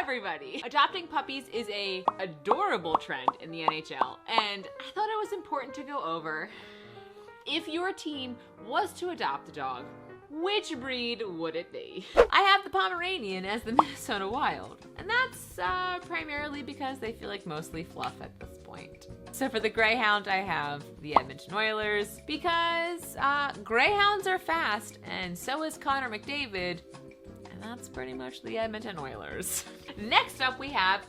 everybody. Adopting puppies is a adorable trend in the NHL, and I thought it was important to go over. If your team was to adopt a dog, which breed would it be? I have the Pomeranian as the Minnesota Wild, and that's primarily because they feel like mostly fluff at this point. So for the Greyhound, I have the Edmonton Oilers because Greyhounds are fast, and so is Connor McDavid, and that's pretty much the Edmonton Oilers. Next up, we have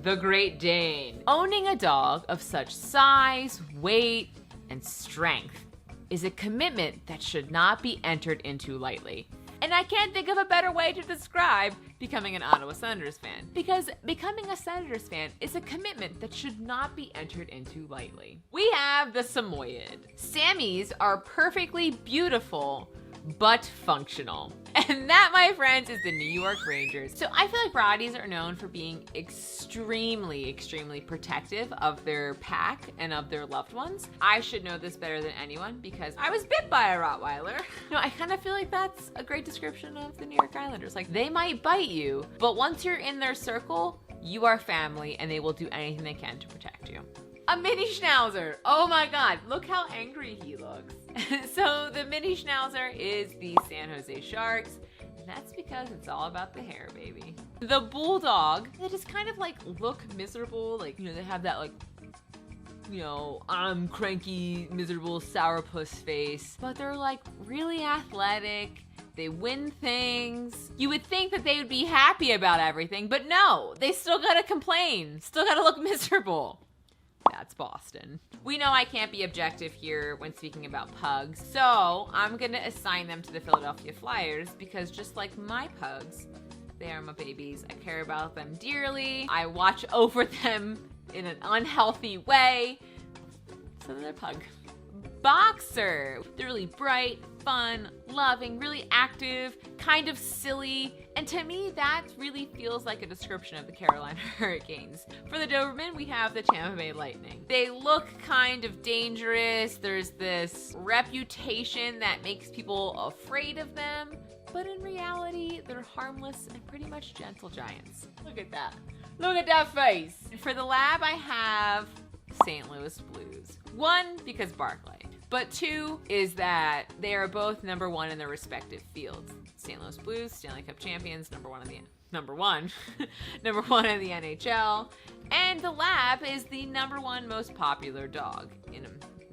the Great Dane. Owning a dog of such size, weight, and strength is a commitment that should not be entered into lightly. And I can't think of a better way to describe becoming an Ottawa Senators fan, because becoming a Senators fan is a commitment that should not be entered into lightly. We have the Samoyed. Sammies are perfectly beautiful, but functional. And that, my friends, is the New York Rangers. So I feel like Rotties are known for being extremely, extremely protective of their pack and of their loved ones. I should know this better than anyone because I was bit by a Rottweiler. No, I kind of feel like that's a great description of the New York Islanders. Like, they might bite you, but once you're in their circle, you are family and they will do anything they can to protect you. A mini Schnauzer. Oh my God, look how angry he looks. So the mini Schnauzer is the San Jose Sharks, and that's because it's all about the hair, baby. The Bulldog, they just kind of like look miserable, like, you know, they have that like, you know, I'm cranky, miserable sourpuss face, but they're like really athletic. They win things. You would think that they would be happy about everything, but no, they still gotta complain, still gotta look miserable. That's Boston. We know I can't be objective here when speaking about pugs, so I'm gonna assign them to the Philadelphia Flyers because just like my pugs, they are my babies. I care about them dearly. I watch over them in an unhealthy way. So they're a pug. Boxer. They're really bright, fun, loving, really active, kind of silly, and to me that really feels like a description of the Carolina Hurricanes. For the Doberman, we have the Tampa Bay Lightning. They look kind of dangerous. There's this reputation that makes people afraid of them, but in reality, they're harmless and pretty much gentle giants. Look at that. Look at that face. For the Lab, I have St. Louis Blues. One, because Barclay. But two is that they are both number one in their respective fields. St. Louis Blues, Stanley Cup champions, number one in the NHL. And the Lab is the number one most popular dog in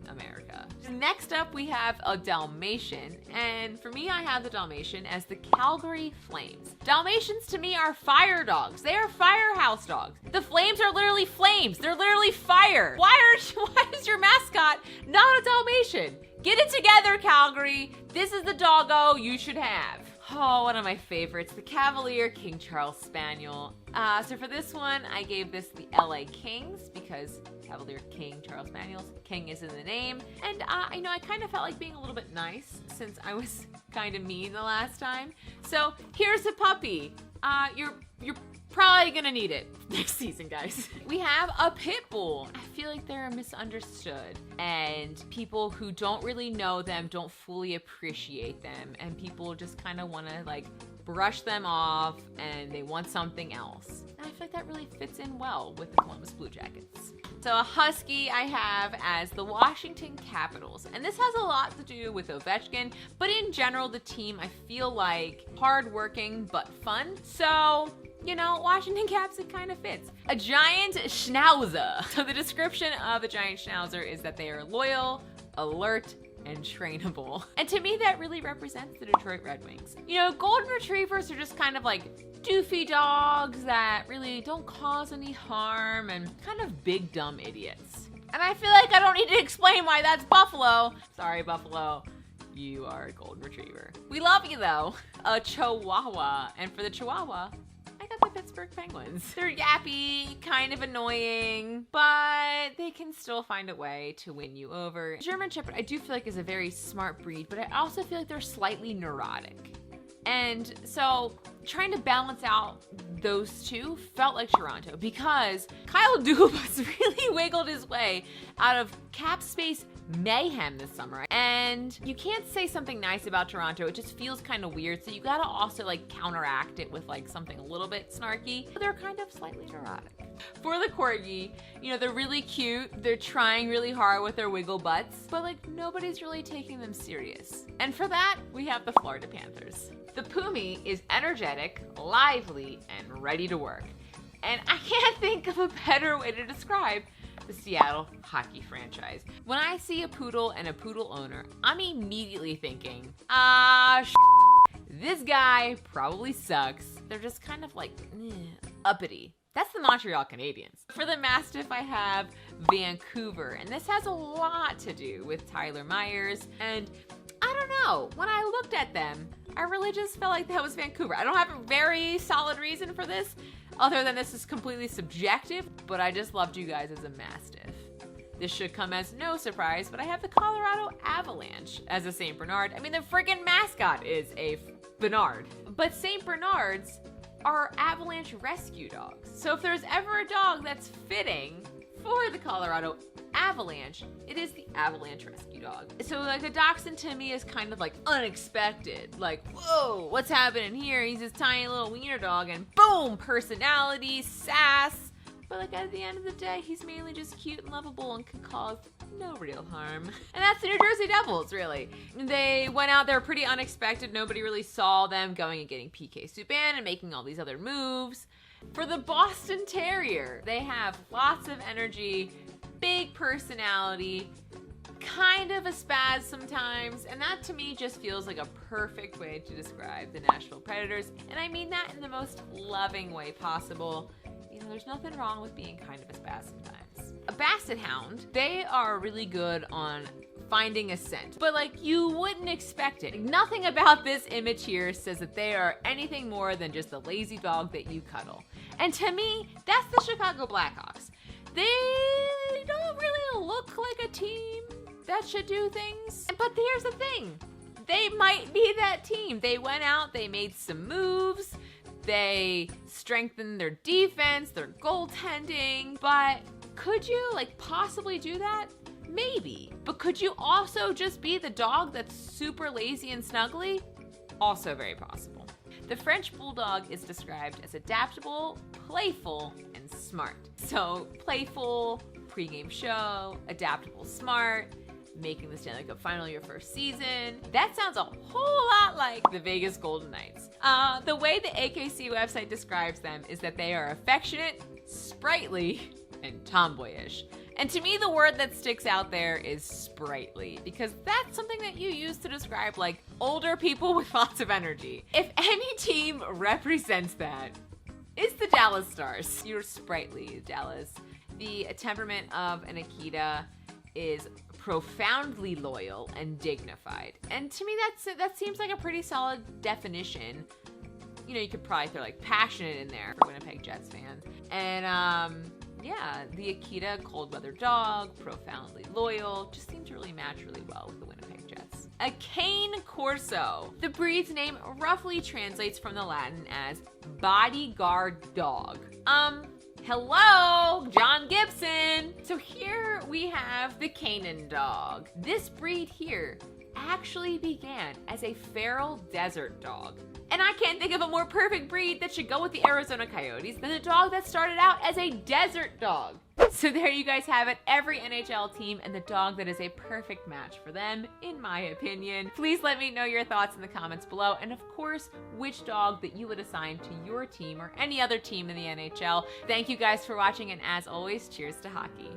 America. Next up, we have a Dalmatian, and for me, I have the Dalmatian as the Calgary Flames. Dalmatians to me are fire dogs. They are firehouse dogs. The Flames are literally flames. They're literally fire. Why is your mascot not a Dalmatian? Get it together, Calgary. This is the doggo you should have. Oh, one of my favorites, the Cavalier King Charles Spaniel. So for this one, I gave this the LA Kings because Cavalier King Charles Spaniels. King is in the name. And I know I kind of felt like being a little bit nice since I was kind of mean the last time. So here's a puppy. You're probably gonna need it next season, guys. We have a pit bull. I feel like they're misunderstood, and people who don't really know them don't fully appreciate them, and people just kind of want to like brush them off and they want something else. And I feel like that really fits in well with the Columbus Blue Jackets. So a Husky I have as the Washington Capitals, and this has a lot to do with Ovechkin, but in general the team I feel like hardworking but fun. So, you know, Washington Caps, it kind of fits. A giant Schnauzer. So the description of a giant Schnauzer is that they are loyal, alert, and trainable. And to me, that really represents the Detroit Red Wings. You know, golden retrievers are just kind of like doofy dogs that really don't cause any harm and kind of big dumb idiots. And I feel like I don't need to explain why that's Buffalo. Sorry, Buffalo. You are a golden retriever. We love you though. A Chihuahua. And for the Chihuahua, I got the Pittsburgh Penguins. They're yappy, kind of annoying, but they can still find a way to win you over. German Shepherd, I do feel like is a very smart breed, but I also feel like they're slightly neurotic. And so trying to balance out those two felt like Toronto because Kyle Dubas really wiggled his way out of cap space mayhem this summer. And you can't say something nice about Toronto. It just feels kind of weird. So you gotta also like counteract it with like something a little bit snarky. They're kind of slightly neurotic. For the Corgi, you know, they're really cute. They're trying really hard with their wiggle butts, but like nobody's really taking them serious. And for that, we have the Florida Panthers. The Pumi is energetic, lively, and ready to work. And I can't think of a better way to describe the Seattle hockey franchise. When I see a poodle and a poodle owner, I'm immediately thinking, this guy probably sucks. They're just kind of like uppity. That's the Montreal Canadiens. For the Mastiff, I have Vancouver, and this has a lot to do with Tyler Myers. And I don't know, when I looked at them, I really just felt like that was Vancouver. I don't have a very solid reason for this, other than this is completely subjective, but I just loved you guys as a Mastiff. This should come as no surprise, but I have the Colorado Avalanche as a St. Bernard. I mean, the friggin' mascot is a Bernard. But St. Bernards are Avalanche rescue dogs. So if there's ever a dog that's fitting for the Colorado Avalanche, it is the Avalanche rescue dog. So like a dachshund to me is kind of like unexpected. Like, whoa, what's happening here? He's this tiny little wiener dog and boom, personality, sass. But like at the end of the day, he's mainly just cute and lovable and can cause no real harm. And that's the New Jersey Devils, really. They went out there pretty unexpected. Nobody really saw them going and getting PK Subban and making all these other moves. For the Boston Terrier, they have lots of energy, big personality, kind of a spaz sometimes, and that to me just feels like a perfect way to describe the Nashville Predators, and I mean that in the most loving way possible. You know, there's nothing wrong with being kind of a spaz sometimes. A Basset Hound, they are really good on finding a scent, but like you wouldn't expect it. Nothing about this image here says that they are anything more than just a lazy dog that you cuddle. And to me, that's the Chicago Blackhawks. They don't really look like a team that should do things. But here's the thing, they might be that team. They went out, they made some moves, they strengthened their defense, their goaltending, but could you like possibly do that? Maybe. But could you also just be the dog that's super lazy and snuggly? Also very possible. The French Bulldog is described as adaptable, playful, and smart. So playful, pregame show, adaptable, smart, making the Stanley Cup final your first season. That sounds a whole lot like the Vegas Golden Knights. The way the AKC website describes them is that they are affectionate, sprightly, and tomboyish. And to me, the word that sticks out there is sprightly, because that's something that you use to describe like older people with lots of energy. If any team represents that, it's the Dallas Stars. You're sprightly, Dallas. The temperament of an Akita is profoundly loyal and dignified. And to me, that seems like a pretty solid definition. You know, you could probably throw like passionate in there for Winnipeg Jets fans. And yeah, the Akita, cold weather dog, profoundly loyal, just seems to really match really well with the Winnipeg Jets. A Cane Corso. The breed's name roughly translates from the Latin as bodyguard dog. Hello, John Gibson. So here we have the Canaan dog. This breed here actually began as a feral desert dog. And I can't think of a more perfect breed that should go with the Arizona Coyotes than a dog that started out as a desert dog. So there you guys have it, every NHL team and the dog that is a perfect match for them, in my opinion. Please let me know your thoughts in the comments below, and of course, which dog that you would assign to your team or any other team in the NHL. Thank you guys for watching, and as always, cheers to hockey.